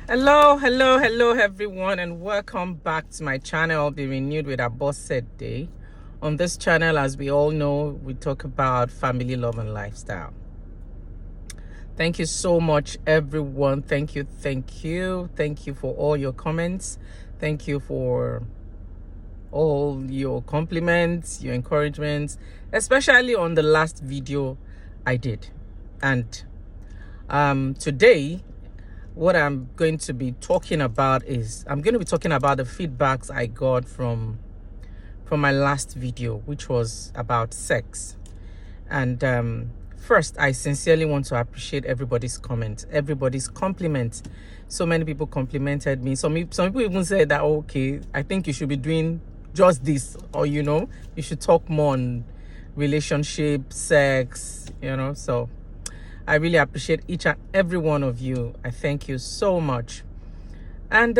Hello, everyone, and welcome back to my channel, Be Renewed with Our Boss Said Day. On this channel, as we all know, we talk about family, love, and lifestyle. Thank you so much, everyone. Thank you for all your comments. Thank you for all your compliments, your encouragements, especially on the last video I did. And today, what I'm going to be talking about is I'm going to be talking about the feedbacks I got from my last video, which was about sex. And first, I sincerely want to appreciate everybody's comment, everybody's compliment. So many people complimented me. Some people even said that, okay, I think you should be doing just this, or you should talk more on relationship, sex, so I really appreciate each and every one of you. I thank you so much. And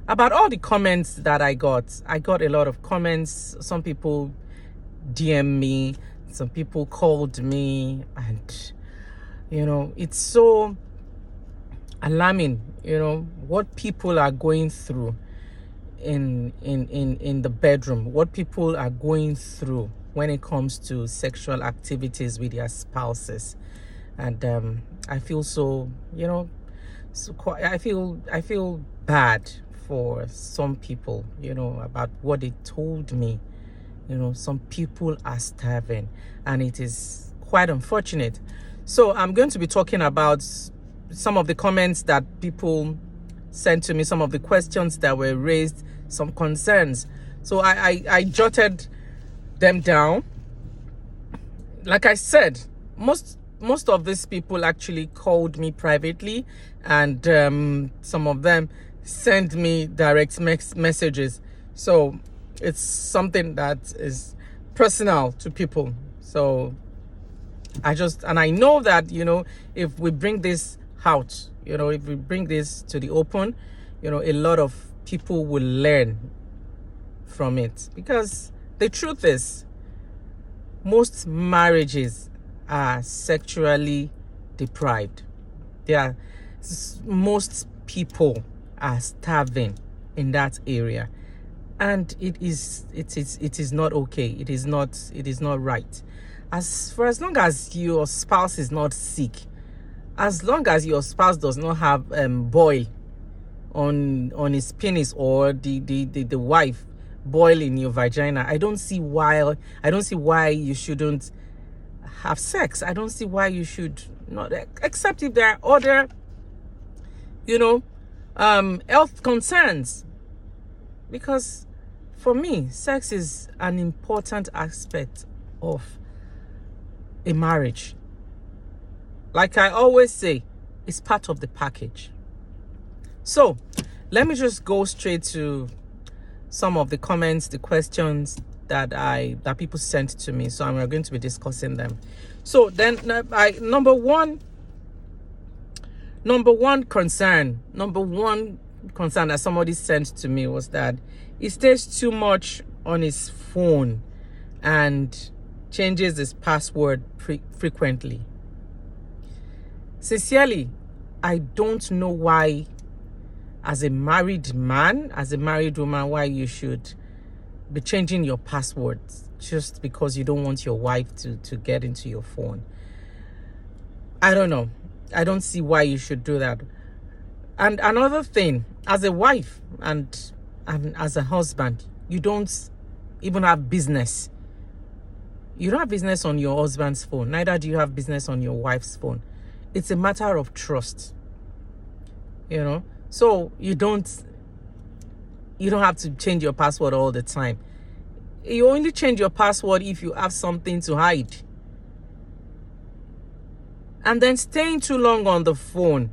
about all the comments that I got a lot of comments. Some people DM me, some people called me, and it's so alarming, what people are going through in the bedroom, what people are going through when it comes to sexual activities with their spouses. And I feel so, I feel bad for some people, about what they told me. Some people are starving, and it is quite unfortunate. So I'm going to be talking about some of the comments that people sent to me, some of the questions that were raised, some concerns. So I jotted them down. Like I said, most of these people actually called me privately, and some of them sent me direct messages. So it's something that is personal to people. So I know that, if we bring this out, if we bring this to the open, a lot of people will learn from it. Because the truth is, most marriages are sexually deprived. Most people are starving in that area, and it is not okay. It is not right. As long as your spouse is not sick, as long as your spouse does not have boil on his penis, or the wife boil in your vagina, I don't see why you shouldn't have sex. I don't see why you should not, except if there are other health concerns. Because for me, sex is an important aspect of a marriage. Like I always say, it's part of the package. So let me just go straight to some of the comments, the questions that people sent to me. So I'm going to be discussing them. So then, number one concern that somebody sent to me was that he stays too much on his phone and changes his password frequently. Sincerely, I don't know why, as a married man, as a married woman, why you should be changing your passwords just because you don't want your wife to get into your phone. I don't know. I don't see why you should do that. And another thing, as a wife and as a husband, you don't even have business. You don't have business on your husband's phone. Neither do you have business on your wife's phone. It's a matter of trust. So you don't have to change your password all the time. You only change your password if you have something to hide. And then staying too long on the phone.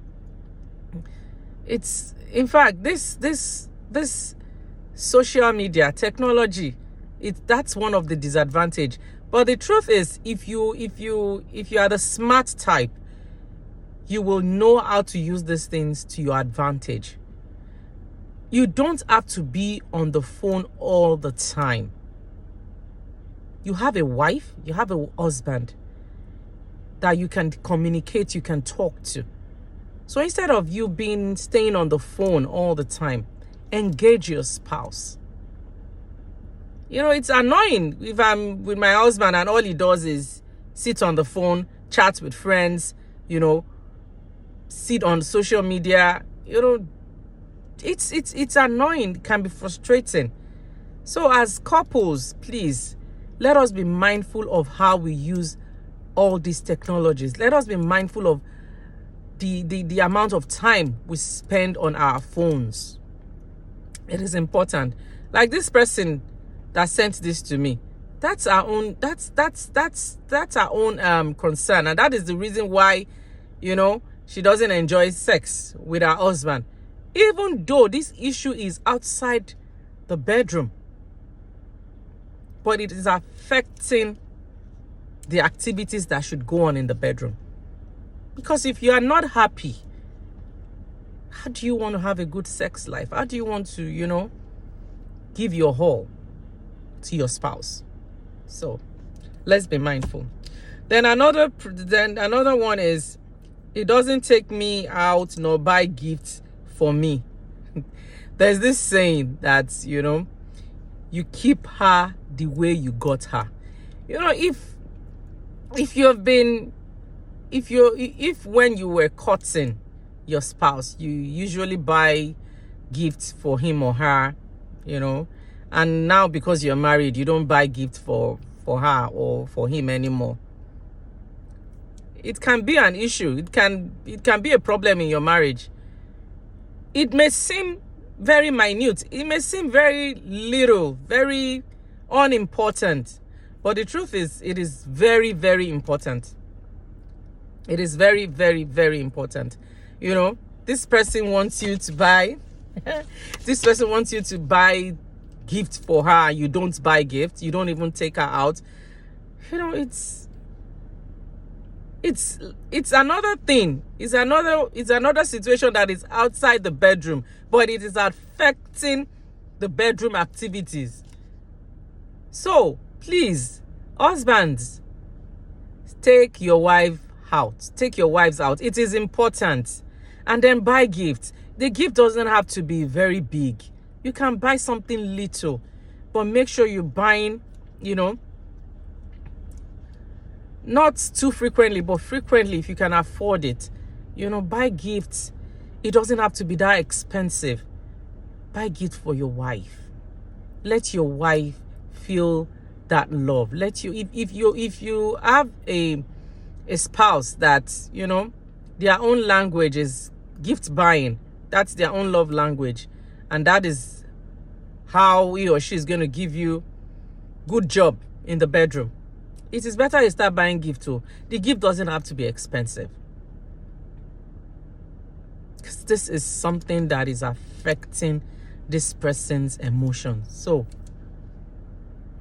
It's, in fact, this social media technology, that's one of the disadvantage. But the truth is, if you are the smart type, you will know how to use these things to your advantage. You don't have to be on the phone all the time. You have a wife, you have a husband that you can communicate, you can talk to. So instead of you staying on the phone all the time, engage your spouse. It's annoying if I'm with my husband and all he does is sit on the phone, chat with friends, sit on social media. It's annoying. It can be frustrating. So as couples, please, let us be mindful of how we use all these technologies. Let us be mindful of the amount of time we spend on our phones. It is important. Like this person that sent this to me, that's our own our own concern, and that is the reason why she doesn't enjoy sex with her husband, even though this issue is outside the bedroom, but it is affecting the activities that should go on in the bedroom. Because if you are not happy, how do you want to have a good sex life? How do you want to give your all to your spouse? So let's be mindful. Then another one is, it doesn't take me out nor buy gifts for me. There's this saying that you keep her the way you got her. If when you were courting your spouse, you usually buy gifts for him or her, and now because you're married, you don't buy gifts for her or for him anymore. It can be an issue. It can be a problem in your marriage. It may seem very minute. It may seem very little, very unimportant. But the truth is, it is very, very important. It is very, very, very important. This person wants you to buy gift for her. You don't buy gifts. You don't even take her out. It's another thing. It's another situation that is outside the bedroom, but it is affecting the bedroom activities. So please, husbands, take your wives out. It is important. And then buy gifts. The gift doesn't have to be very big. You can buy something little, but make sure you're buying, not too frequently, but frequently if you can afford it. Buy gifts. It doesn't have to be that expensive. Buy gifts for your wife. Let your wife feel that love. If you have a spouse that their own language is gift buying, that's their own love language, and that is how he or she is going to give you good job in the bedroom, it is better you start buying gift too. The gift doesn't have to be expensive, because this is something that is affecting this person's emotions. So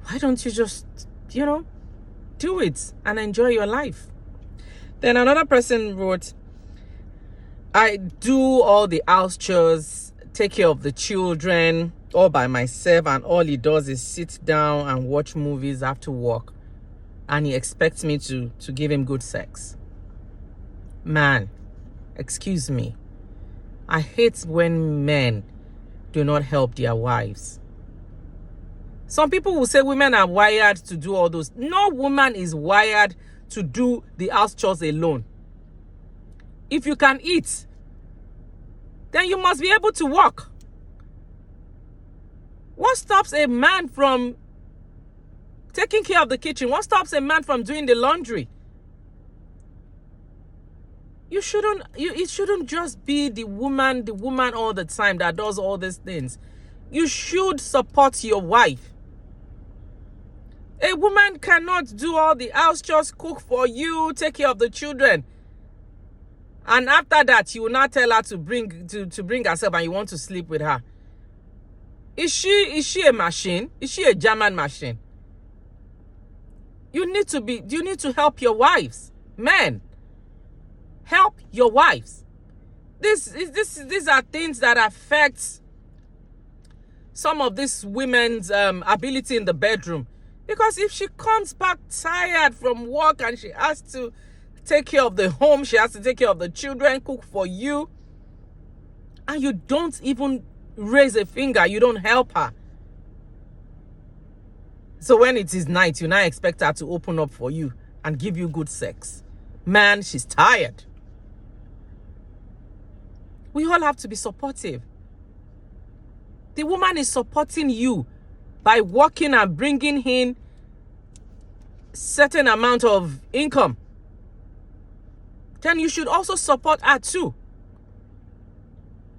why don't you just do it and enjoy your life? Then another person wrote, I do all the house chores, take care of the children all by myself, and all he does is sit down and watch movies after work, and he expects me to give him good sex. Man, excuse me. I hate when men do not help their wives. Some people will say women are wired to do all those. No woman is wired to do the house chores alone. If you can eat, then you must be able to walk. What stops a man from taking care of the kitchen? What stops a man from doing the laundry? It shouldn't just be the woman all the time that does all these things. You should support your wife. A woman cannot do all the house chores, cook for you, take care of the children, and after that you will not tell her to bring herself and you want to sleep with her. Is she a machine? Is she a German machine? You need to help your wives. Men, help your wives. These are things that affect some of these women's ability in the bedroom. Because if she comes back tired from work and she has to take care of the home. She has to take care of the children, cook for you. And you don't even raise a finger. You don't help her. So when it is night, you now expect her to open up for you and give you good sex. Man, she's tired. We all have to be supportive. The woman is supporting you by working and bringing in certain amount of income. Then you should also support her too.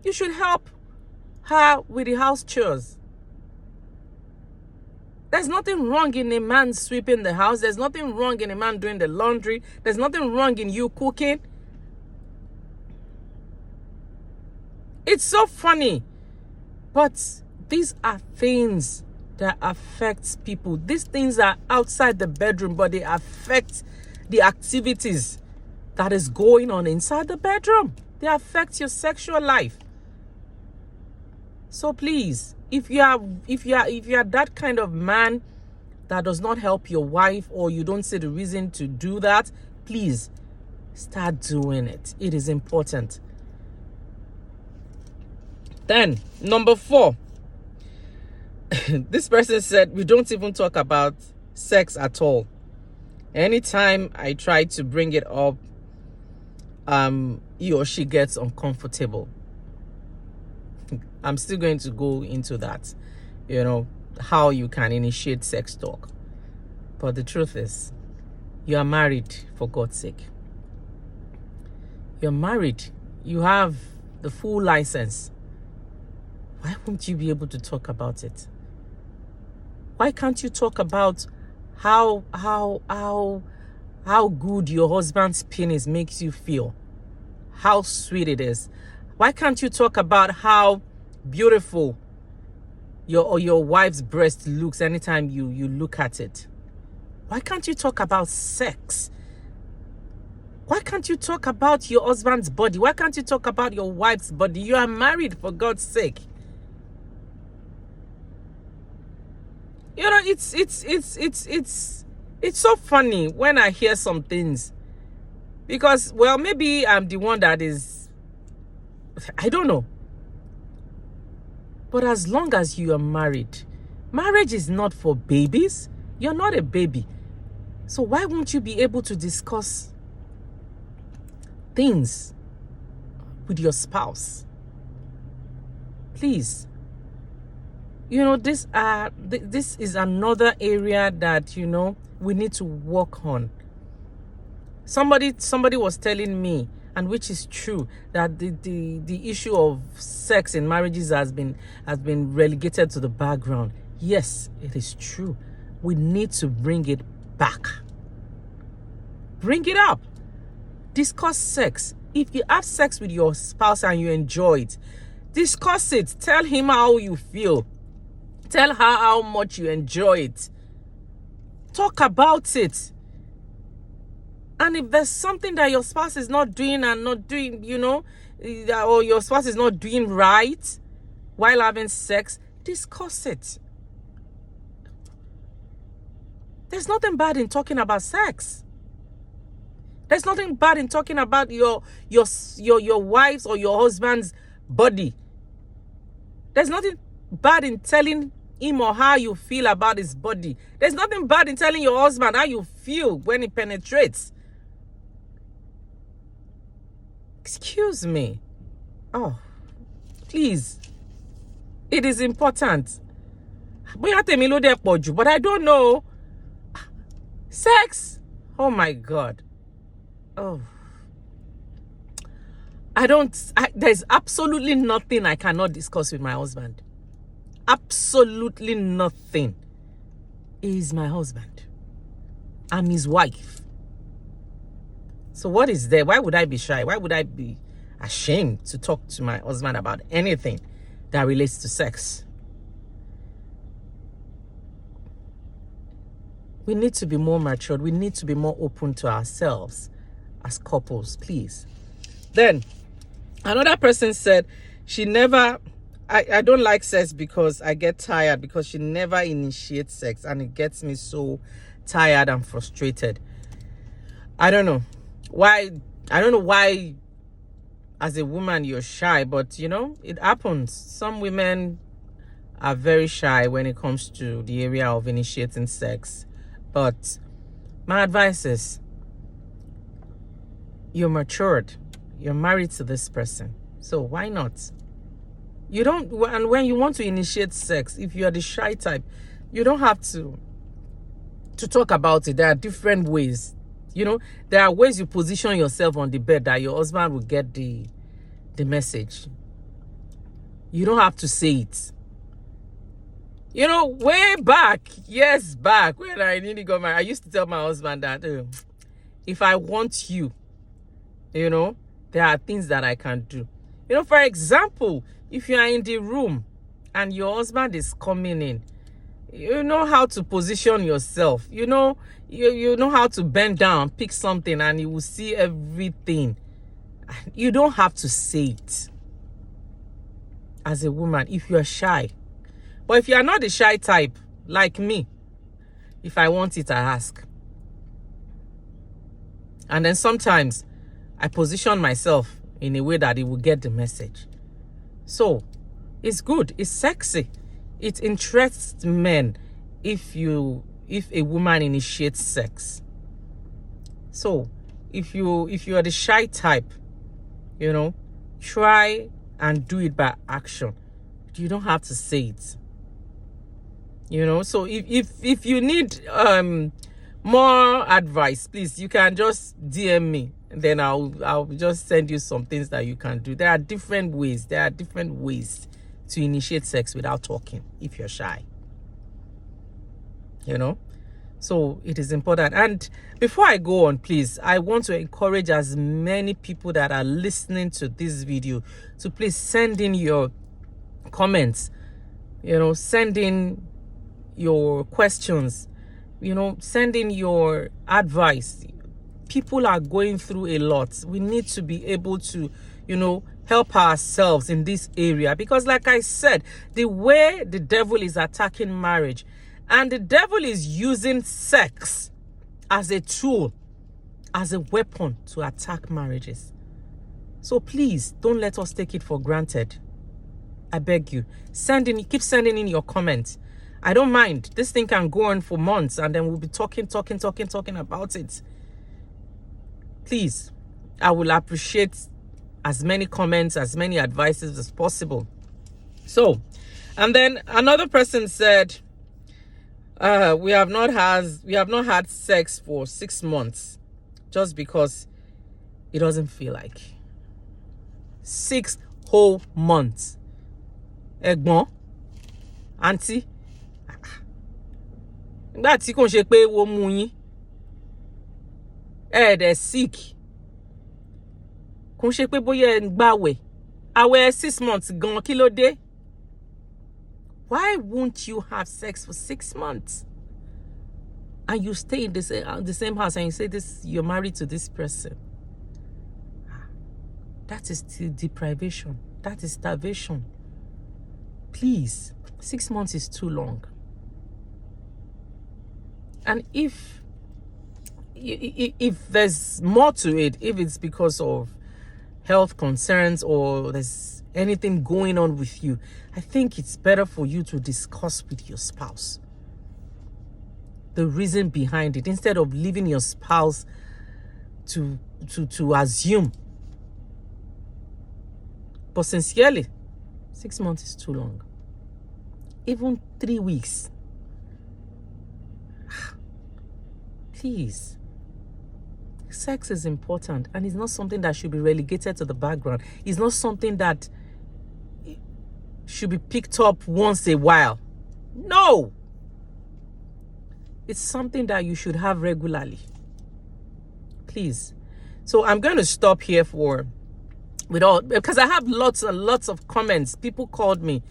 You should help her with the house chores. There's nothing wrong in a man sweeping the house. There's nothing wrong in a man doing the laundry. There's nothing wrong in you cooking. It's so funny. But these are things that affect people. These things are outside the bedroom, but they affect the activities that is going on inside the bedroom. They affect your sexual life. So please, if you are that kind of man that does not help your wife, or you don't see the reason to do that, please start doing it. It is important. Then, number 4. This person said, we don't even talk about sex at all. Anytime I try to bring it up, he or she gets uncomfortable. I'm still going to go into that, how you can initiate sex talk. But the truth is, you are married, for God's sake. You're married. You have the full license. Why won't you be able to talk about it? Why can't you talk about how good your husband's penis makes you feel? How sweet it is. Why can't you talk about how beautiful your wife's breast looks anytime you look at it? Why can't you talk about sex? Why can't you talk about your husband's body? Why can't you talk about your wife's body? You are married, for God's sake. It's so funny when I hear some things, because, well, maybe I'm the one that is, I don't know. But as long as you are married, marriage is not for babies. You're not a baby. So why won't you be able to discuss things with your spouse? Please. This is another area that, we need to work on. Somebody was telling me, and which is true, that the issue of sex in marriages has been relegated to the background. Yes, it is true. We need to bring it back. Bring it up. Discuss sex. If you have sex with your spouse and you enjoy it, discuss it. Tell him how you feel. Tell her how much you enjoy it. Talk about it. And if there's something that your spouse is not doing and not doing, or your spouse is not doing right while having sex, discuss it. There's nothing bad in talking about sex. There's nothing bad in talking about your wife's or your husband's body. There's nothing bad in telling him or how you feel about his body. There's nothing bad in telling your husband how you feel when he penetrates. Excuse me. Oh, please. It is important. But I don't know. Sex. Oh my God. Oh. There's absolutely nothing I cannot discuss with my husband. Absolutely nothing. He is my husband. I'm his wife. So what is there? Why would I be shy? Why would I be ashamed to talk to my husband about anything that relates to sex? We need to be more matured. We need to be more open to ourselves as couples, please. Then another person said she never, I don't like sex because I get tired, because she never initiates sex and it gets me so tired and frustrated. I don't know. Why? I don't know why as a woman you're shy, but you know, it happens. Some women are very shy when it comes to the area of initiating sex. But my advice is, you're matured, you're married to this person, so why not? You don't, and when you want to initiate sex, if you're the shy type, you don't have to talk about it. There are different ways. You know, there are ways you position yourself on the bed that your husband will get the message. You don't have to say it. You know, way back, years back, when I nearly got married, I used to tell my husband that if I want you, you know, there are things that I can do. You know, for example, if you are in the room and your husband is coming in, you know how to position yourself. You know, you know how to bend down, pick something, and you will see everything. You don't have to say it as a woman if you're shy. But if you are not the shy type, like me, if I want it, I ask. And then sometimes I position myself in a way that it will get the message. So it's good, it's sexy. It interests men if a woman initiates sex. So if you are the shy type, you know, try and do it by action. You don't have to say it. You know, so if you need more advice, please, you can just DM me, and then I'll just send you some things that you can do. There are different ways to initiate sex without talking if you're shy. You know, so it is important. And before I go on, please, I want to encourage as many people that are listening to this video to please send in your comments, you know, send in your questions, you know, send in your advice. People are going through a lot. We need to be able to, you know, help ourselves in this area, because like I said, the way the devil is attacking marriage, and the devil is using sex as a tool, as a weapon to attack marriages. So please don't let us take it for granted. I beg you, keep sending in your comments. I don't mind. This thing can go on for months, and then we'll be talking about it. Please, I will appreciate as many comments, as many advices as possible. So, and then another person said, we have not had sex for 6 months just because it doesn't feel like. 6 whole months. Ẹ̀gbọ́n, auntie, nígbà tí kò ṣe pé wo mú yín, dẹ̀ sick, kò ṣe pé bóyá ẹ ń gbààwẹ̀, àwẹ̀ 6 months gan, kí ló dé? Why won't you have sex for 6 months? And you stay in the same house, and you say you're married to this person. That is still deprivation. That is starvation. Please, 6 months is too long. And if there's more to it, if it's because of health concerns or there's anything going on with you, I think it's better for you to discuss with your spouse the reason behind it, instead of leaving your spouse to assume. But sincerely, 6 months is too long. Even 3 weeks. Please. Sex is important, and it's not something that should be relegated to the background. It's not something that should be picked up once a while. No. It's something that you should have regularly. Please. So I'm going to stop here because I have lots and lots of comments. People called me.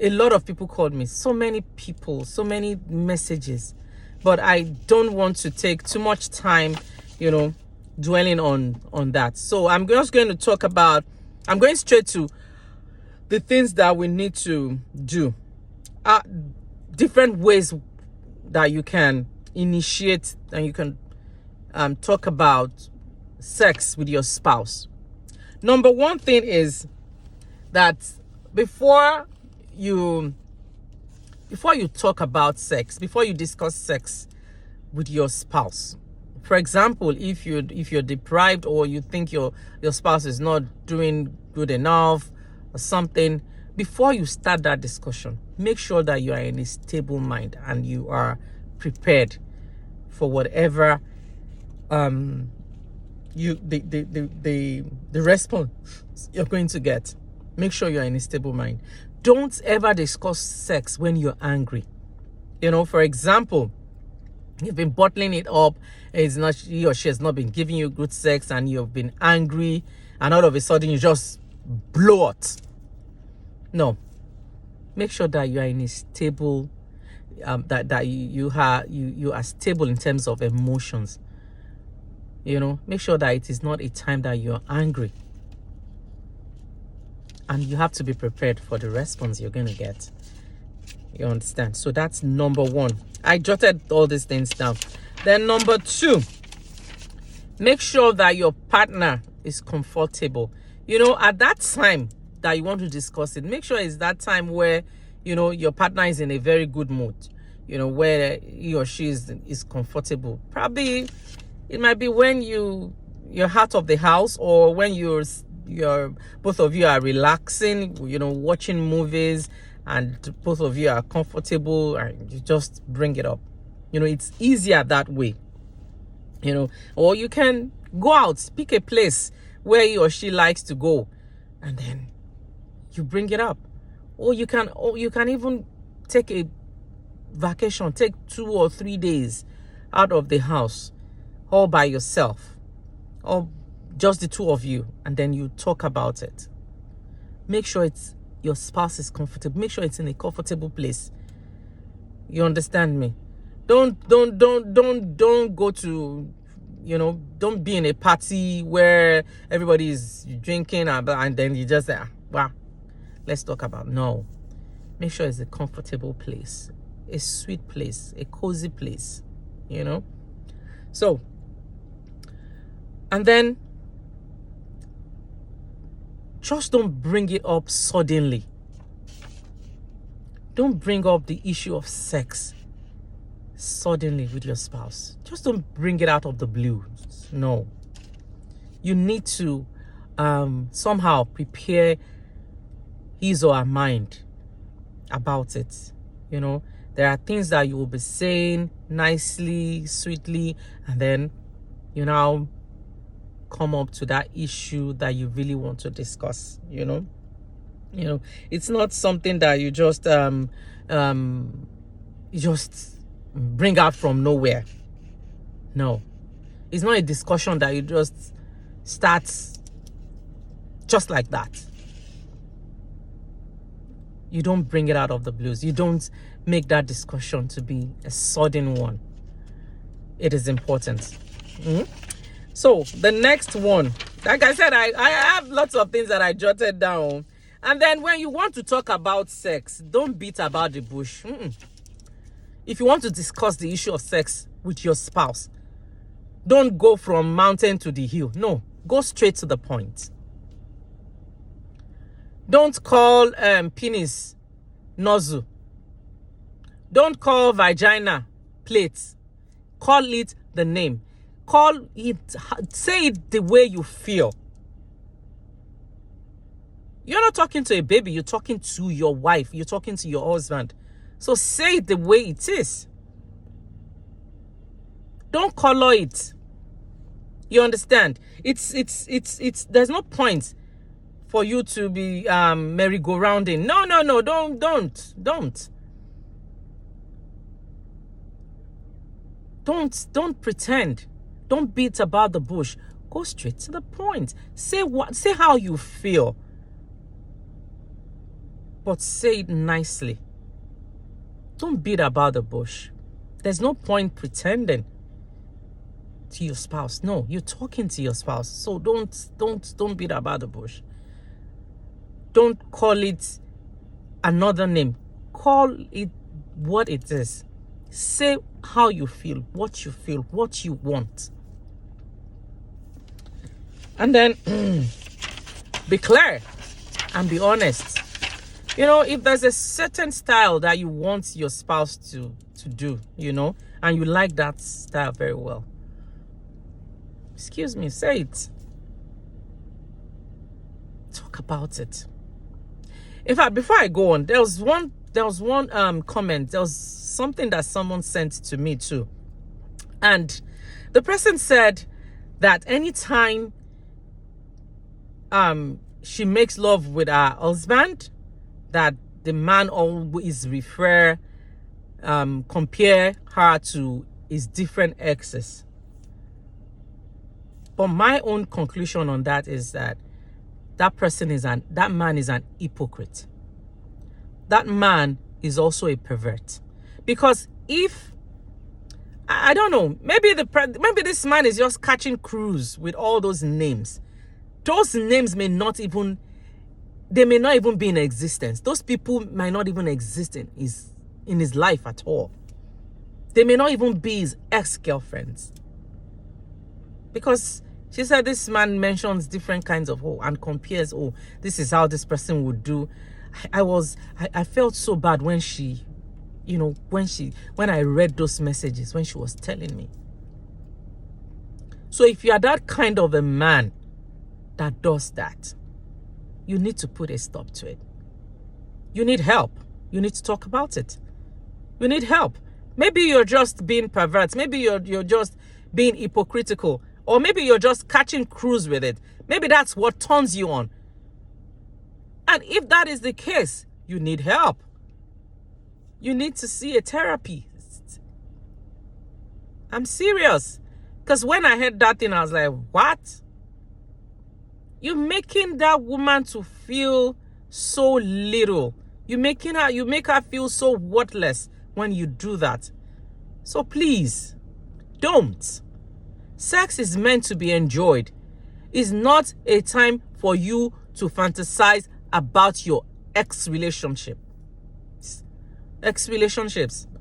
A lot of people called me. So many people, so many messages. But I don't want to take too much time, you know, dwelling on that. So I'm just going to talk about, I'm going straight to the things that we need to do. Different ways that you can initiate and you can talk about sex with your spouse. Number one thing is that before you talk about sex, before you discuss sex with your spouse, for example, if you're deprived, or you think your spouse is not doing good enough or something, before you start that discussion, make sure that you are in a stable mind and you are prepared for whatever the response you're going to get. Make sure you're in a stable mind. Don't ever discuss sex when you're angry. For example, you've been bottling it up, he or she has not been giving you good sex, and you've been angry, and all of a sudden you just blow it. No. Make sure that you are in a stable, that you are stable in terms of emotions. Make sure that it is not a time that you're angry. And you have to be prepared for the response you're going to get. You understand? So that's number one. I jotted all these things down. Then number two, make sure that your partner is comfortable. At that time that you want to discuss it, make sure it's that time where, your partner is in a very good mood, where he or she is comfortable. Probably it might be when you're out of the house, or when you're both of you are relaxing, watching movies, and both of you are comfortable, and you just bring it up. It's easier that way. Or you can go out, pick a place where he or she likes to go, and then you bring it up. Or you can even take a vacation, take 2 or 3 days out of the house, all by yourself, or just the two of you, and then you talk about it. Make sure your spouse is comfortable. Make sure it's in a comfortable place. You understand me? Don't go to, don't be in a party where everybody is drinking, and then you just say, wow, let's talk about. No. Make sure it's a comfortable place, a sweet place, a cozy place, So, and then just don't bring it up suddenly. Don't bring up the issue of sex suddenly with your spouse. Just don't bring it out of the blue. No. You need to somehow prepare his or her mind about it. There are things that you will be saying nicely, sweetly, and then now come up to that issue that you really want to discuss. It's not something that you just bring out from nowhere. No, it's not a discussion that you just start just like that. You don't bring it out of the blues. You don't make that discussion to be a sudden one. It is important. So the next one, like I said, I have lots of things that I jotted down. And then when you want to talk about sex, don't beat about the bush. If you want to discuss the issue of sex with your spouse, don't go from mountain to the hill. No, go straight to the point. Don't call penis nozzle. Don't call vagina plate. Call it the name. Call it, say it the way you feel. You're not talking to a baby, you're talking to your wife, you're talking to your husband. So say it the way it is. Don't color it. You understand? It's there's no point for you to be merry-go-rounding. No, don't pretend. Don't beat about the bush. Go straight to the point. Say how you feel. But say it nicely. Don't beat about the bush. There's no point pretending to your spouse. No, you're talking to your spouse. So don't beat about the bush. Don't call it another name. Call it what it is. Say how you feel, what you want. And then be clear and be honest. You know, if there's a certain style that you want your spouse to do, you know, and you like that style very well, excuse me, say it. Talk about it. In fact, before I go on, there was one comment. There was something that someone sent to me too. And the person said that anytime she makes love with her husband, that the man always compare her to his different exes. But my own conclusion on that is that that man is an hypocrite. That man is also a pervert. Because if, I don't know, maybe this man is just catching cruise with all those names. Those names may not even be in existence. Those people might not even exist in his life at all. They may not even be his ex-girlfriends. Because she said this man mentions different kinds of and compares, this is how this person would do. I felt so bad when she, you know, when I read those messages, when she was telling me. So if you are that kind of a man that does that, you need to put a stop to it. You need help. You need to talk about it. You need help. Maybe you're just being perverse. Maybe you're just being hypocritical. Or maybe you're just catching cruise with it. Maybe that's what turns you on. And if that is the case, you need help. You need to see a therapist. I'm serious. Because when I heard that thing, I was like, what? You're making that woman to feel so little. You make her feel so worthless when you do that. So please, don't. Sex is meant to be enjoyed. It's not a time for you to fantasize about your ex-relationships.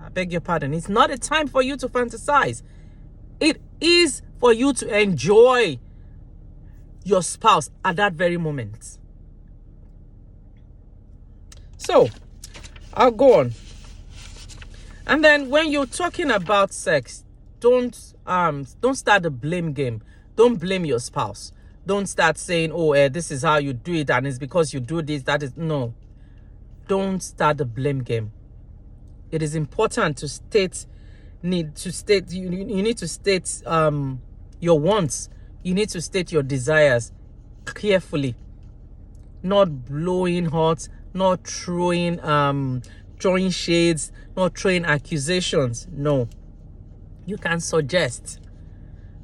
I beg your pardon. It's not a time for you to fantasize. It is for you to enjoy your spouse at that very moment. So, I'll go on. And then when you're talking about sex, don't start the blame game. Don't blame your spouse. Don't start saying, this is how you do it and it's because you do this, that is. No. Don't start the blame game. It is important to you need to state your wants. You need to state your desires carefully. Not blowing hot, not throwing shades, not throwing accusations. No. You can suggest.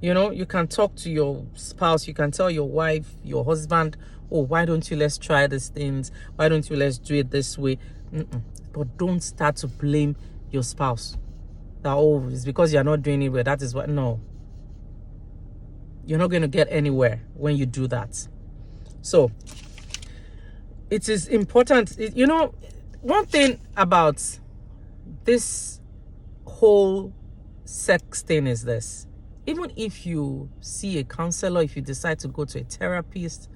You know, you can talk to your spouse. You can tell your wife, your husband, why don't you let's try these things? Why don't you let's do it this way? But don't start to blame your spouse. That, it's because you're not doing it well. That is what, no. You're not going to get anywhere when you do that. So, it is important. You know, one thing about this whole sex thing is this. Even if you see a counselor, if you decide to go to a therapist,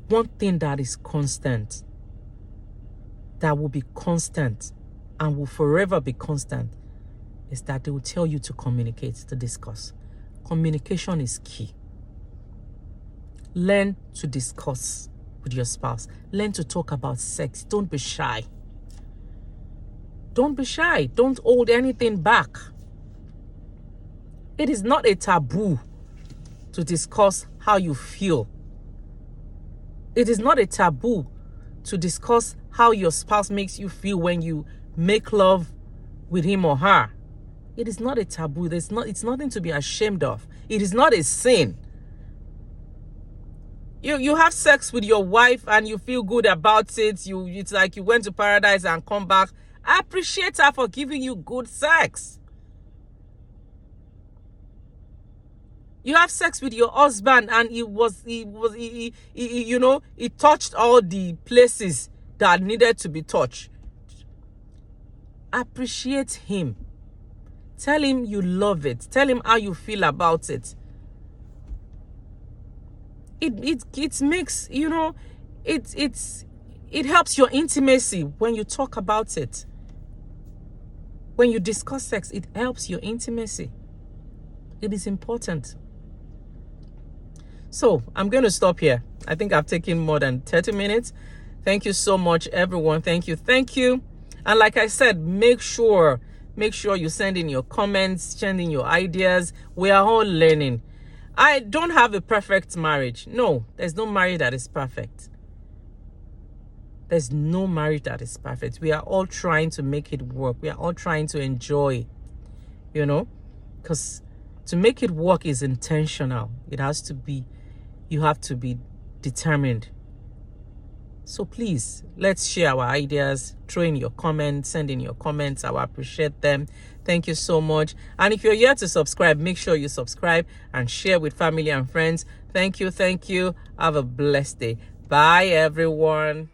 one thing that is constant, that will be constant and will forever be constant, is that they will tell you to communicate, to discuss. Communication is key. Learn to discuss with your spouse. Learn to talk about sex. Don't be shy. Don't be shy. Don't hold anything back. It is not a taboo to discuss how you feel. It is not a taboo to discuss how your spouse makes you feel when you make love with him or her. It is not a taboo. It's nothing to be ashamed of. It is not a sin. You have sex with your wife and you feel good about it. It's like you went to paradise and come back. I appreciate her for giving you good sex. You have sex with your husband and he touched all the places that needed to be touched. Appreciate him. Tell him you love it. Tell him how you feel about it. it makes, you know, it helps your intimacy when you talk about it. When you discuss sex, it helps your intimacy. It is important. So I'm going to stop here. I think I've taken more than 30 minutes. Thank you so much, everyone. Thank you. And like I said, make sure you send in your comments, send in your ideas. We are all learning. I don't have a perfect marriage. No, there's no marriage that is perfect. There's no marriage that is perfect. We are all trying to make it work. We are all trying to enjoy, you know, because to make it work is intentional. It has to be, you have to be determined. So please, let's share our ideas. Throw in your comments, send in your comments. I will appreciate them. Thank you so much. And if you're yet to subscribe, make sure you subscribe and share with family and friends. Thank you. Have a blessed day. Bye, everyone.